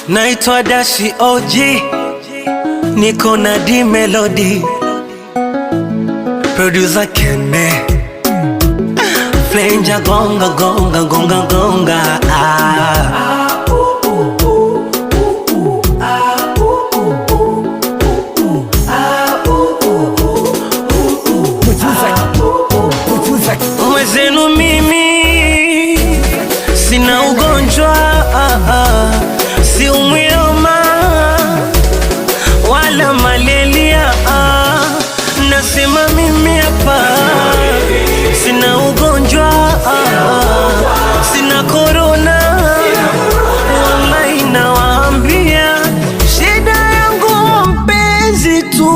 Naitwa Dashi OG, niko na D Melody, producer Kene, Flenja gonga gonga gonga gonga. Mwezenu mimi sina ugonjwa, si umwioma wala malaria. Nasema mimi hapa sina ugonjwa, sina corona. Wallahi nawaambia, shida yangu mpenzi tu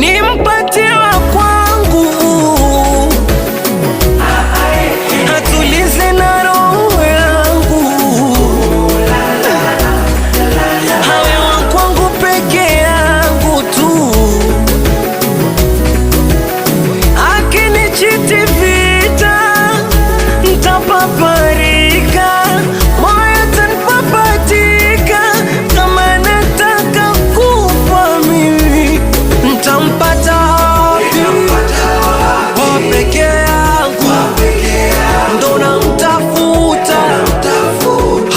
nimpatie wa kwangu, atulize na roho yangu, hawe wa kwangu peke yangu tu. Akinichiti vita ntapaparika, moyo tanpapatika. Kama nataka kufa mimi ntampata wapi? Wa peke yangu ndo namtafuta,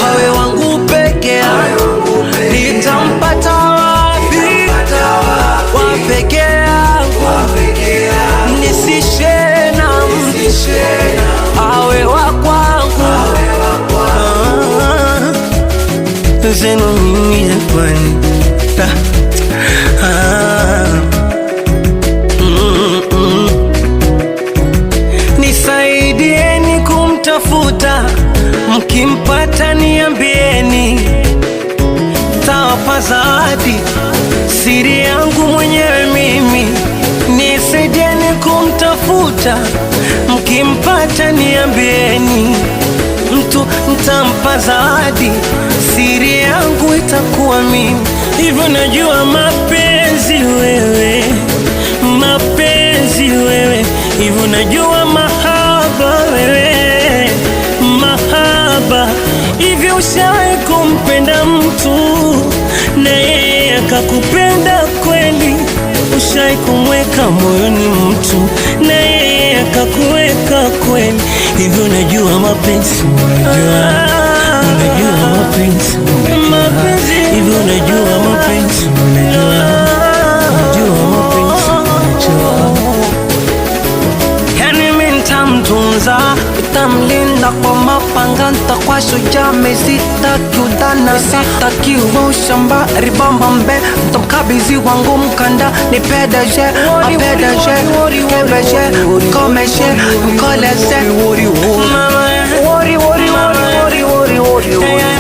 hawe wangu peke yangu nitampata wapi? Wa peke yangu nisishe na awe wa kwangu. Zenu mimi kwani nisaidieni kumtafuta, mkimpata niambieni, tawapa zawadi siri yangu mwenyewe mimi. Nisaidieni kumtafuta, mkimpata niambieni, mtu ntampa zawadi siri yangu itakuwa mimi. Hivyo najua mapenzi wewe, mapenzi wewe, hivyo najua mahaba wewe, mahaba. Hivyo ushawahi kumpenda mtu na yeye akakupenda kweli? Ushawahi kumweka moyoni mtu na yeye akakuweka kweli? Hivyo najua mapenzi, unajua mapenzi, hivyo najua mapenzi, unajua mapenzi, yani mimi nitamtunza, nitamlinda kwa mapanga, nitakuwa shujaa, sitaki udana, sitaki ushamba, ribamba mbe, nitamkabidhi wangu mkanda, ni pedaje, apedaje, kebeje, mkomeshe, mkoleze, mama, wori, wori, wori, wori, wori, wori, wori.